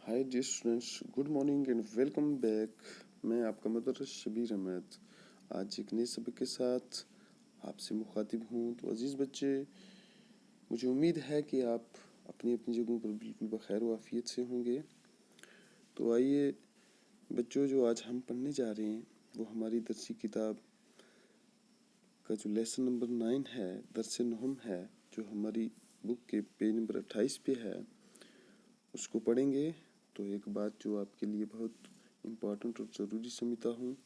Hi dear students, good morning and welcome back. मैं आपका mothers Shabir Ahmad आज एक नए सबक के साथ आपसे मुखातिब हूँ। तो अजीज़ बच्चे, मुझे उम्मीद है कि आप अपनी अपनी जगहों पर बिल्कुल बखैर व आफियत से होंगे। तो आइए बच्चों, जो आज हम पढ़ने जा रहे हैं वो हमारी दरसी किताब का जो लेसन नंबर 9 है, दरस नहम है, जो हमारी बुक के पेज नंबर 28 पे है, उसको पढ़ेंगे। तो एक बात जो आपके लिए बहुत इम्पोर्टेंट और ज़रूरी समझता हूँ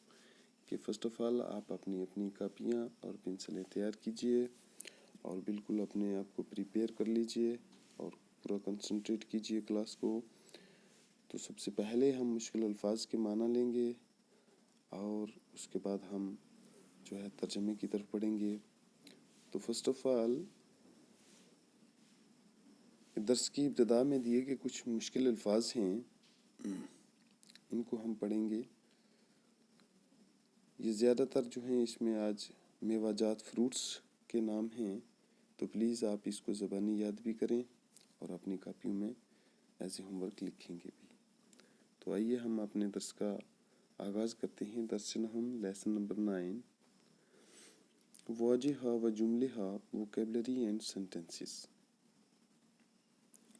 कि फ़र्स्ट ऑफ़ ऑल आप अपनी अपनी कापियाँ और पेंसिलें तैयार कीजिए और बिल्कुल अपने आप को प्रिपेयर कर लीजिए और पूरा कंसंट्रेट कीजिए क्लास को। तो सबसे पहले हम मुश्किल अल्फाज के माना लेंगे और उसके बाद हम जो है तर्जमे की तरफ पढ़ेंगे। तो फर्स्ट ऑफ़ ऑल दर्स की इब्तिदा में दिए गए कुछ मुश्किल अल्फाज हैं, इनको हम पढ़ेंगे। ये ज़्यादातर जो हैं इसमें आज मेवाजात फ्रूट्स के नाम हैं, तो प्लीज़ आप इसको ज़बानी याद भी करें और अपनी कापियों में एज ए होमवर्क लिखेंगे भी। तो आइए हम अपने दर्स का आगाज़ करते हैं। दर्स हम लेसन नंबर 9, वाजिहा व जुमलिहा, vocabulary and sentences.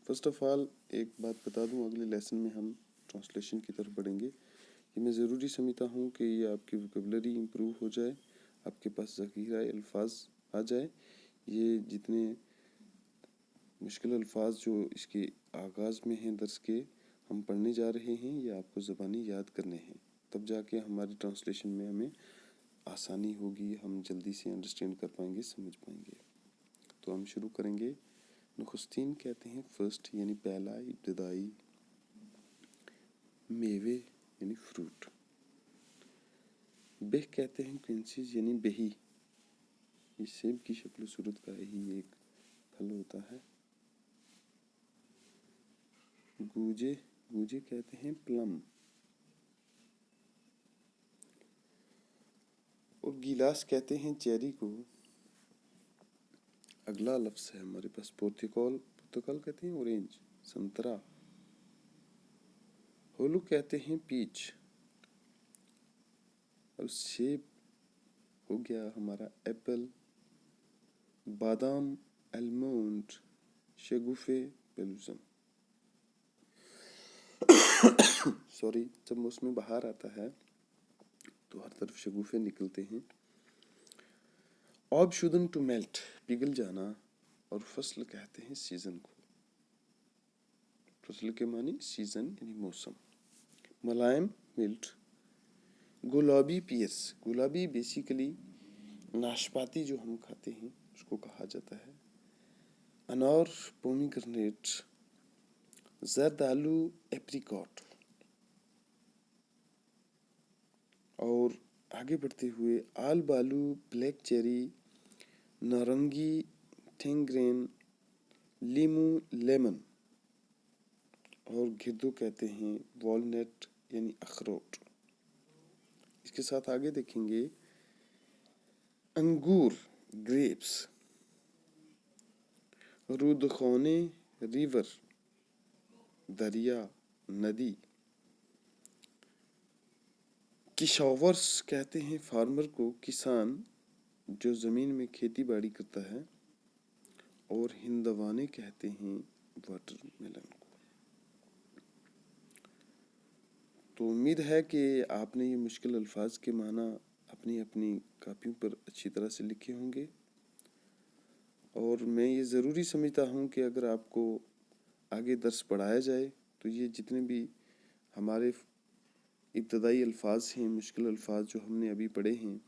First of all एक बात बता दूं, अगले लेसन में हम ट्रांसलेशन की तरफ बढ़ेंगे। ये मैं ज़रूरी समझता हूँ कि ये आपकी वोकेबलरी इम्प्रूव हो जाए, आपके पास ज़ख़ीरा अल्फाज आ जाए। ये जितने मुश्किल अल्फाज जो इसके आगाज़ में हैं दर्स के हम पढ़ने जा रहे हैं, ये आपको ज़बानी याद करने हैं, तब जाके हमारी ट्रांसलेशन में हमें आसानी होगी, हम जल्दी से अंडरस्टैंड कर पाएंगे, समझ पाएंगे। तो हम शुरू करेंगे। नुखस्तीन कहते हैं फर्स्ट, यानी पहला, इब्तदाई। मेवे यानी फ्रूट। बेह कहते हैं क्विंसीज, यानी बेही। ये सेब की शक्ल सूरत का ही एक फल होता है। गूजे, गूजे कहते हैं प्लम। और गिलास कहते हैं चेरी को। अगला लफ्ज़ है हमारे पास पोर्तुगाल, पुर्तगाल कहते हैं ऑरेंज, संतरा। होलू कहते हैं पीच। और सेब हो गया हमारा एप्पल। बादाम आलमंड, शगुफे पेलुसम। सॉरी, जब मौसम बाहर आता है तो हर तरफ शगुफे निकलते हैं। ऑब शुदन टू मेल्ट, पिघल जाना। और फसल कहते हैं सीज़न को। फसल के मानी सीज़न यानी मौसम। मलायम मिल्ट। गुलाबी पियर्स, गुलाबी बेसिकली नाशपाती जो हम खाते हैं उसको कहा जाता है। अनार पोमीग्रेनेट। जरदालू एप्रिकॉट। और आगे बढ़ते हुए आल बालू ब्लैक चेरी, नारंगी टेंग्रेन, लीमू लेमन। और घिरदू कहते हैं वॉलनट यानी अखरोट। इसके साथ आगे देखेंगे अंगूर ग्रेप्स। रूदखौने रिवर, दरिया नदी। किशॉवर्स कहते हैं फार्मर को, किसान जो ज़मीन में खेती बाड़ी करता है। और हिंदवाने कहते हैं वाटरमेलन को। तो उम्मीद है कि आपने ये मुश्किल अल्फाज के माना अपनी अपनी कापियों पर अच्छी तरह से लिखे होंगे। और मैं ये ज़रूरी समझता हूँ कि अगर आपको आगे दर्स पढ़ाया जाए तो ये जितने भी हमारे इब्तदाई अल्फाज हैं, मुश्किल अल्फाज जो हमने अभी पढ़े हैं,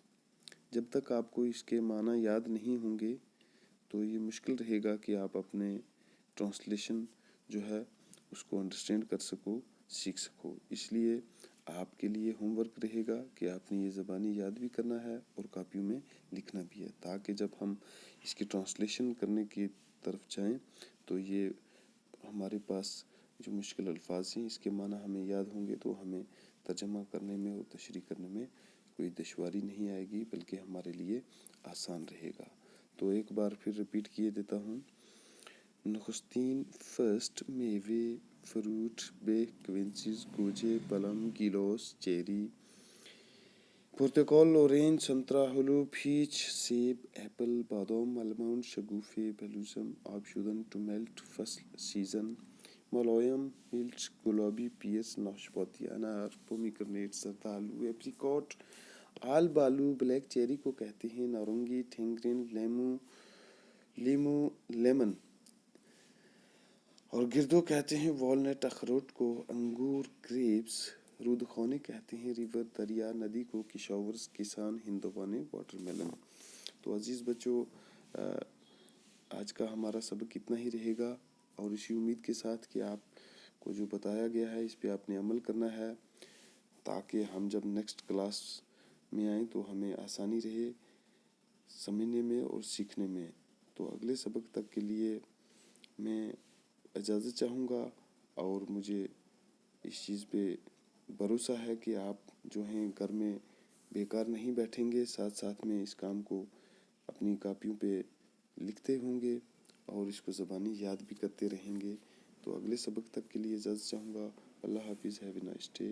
जब तक आपको इसके माना याद नहीं होंगे तो ये मुश्किल रहेगा कि आप अपने ट्रांसलेशन जो है उसको अंडरस्टैंड कर सको, सीख सको। इसलिए आपके लिए होमवर्क रहेगा कि आपने ये ज़बानी याद भी करना है और कापियों में लिखना भी है, ताकि जब हम इसकी ट्रांसलेशन करने की तरफ जाएं तो ये हमारे पास जो मुश्किल अल्फाज हैं इसके माना हमें याद होंगे, तो हमें तर्जमा करने में और तशरीह करने में कोई दुश्वारी नहीं आएगी, बल्कि हमारे लिए आसान रहेगा। तो एक बार फिर रिपीट किए देता हूँ। नखुस्तीन फर्स्ट, मेवे fruit, bake, quinces, goji, plum, gilos, cherry, portugal, orange, संतरा, hulu, peach, सेब, apple, बादाम, almond, शगुफे, belusum, आबशूदन, to melt, first season, मलयाम, मिल्च, गुलाबी, pears, नाशपाती, अनार, पोमीग्रेनेट, सरदालू, एप्रिकॉट, आल बालू, ब्लैक चेरी को कहते हैं, नारंगी, टेंगरिन, लीमू, लेमन, और गिरदो कहते हैं वॉलनट, अखरोट को, अंगूर, ग्रेप्स, रूदखौने कहते हैं रिवर, दरिया, नदी को, किशोवर्स, किसान, हिंदवाने, वाटरमेलन। तो अजीज़ बच्चों, आज का हमारा सबक इतना ही रहेगा, और इसी उम्मीद के साथ कि आपको जो बताया गया है इस पे आपने अमल करना है, ताकि हम जब नेक्स्ट क्लास में आएँ तो हमें आसानी रहे समझने में और सीखने में। तो अगले सबक तक के लिए मैं इजाज़त चाहूँगा, और मुझे इस चीज़ पे भरोसा है कि आप जो हैं घर में बेकार नहीं बैठेंगे, साथ साथ में इस काम को अपनी कापियों पे लिखते होंगे और इसको ज़बानी याद भी करते रहेंगे। तो अगले सबक तक के लिए इजाज़त चाहूँगा। अल्लाह हाफिज़, हैव ए नाइस डे।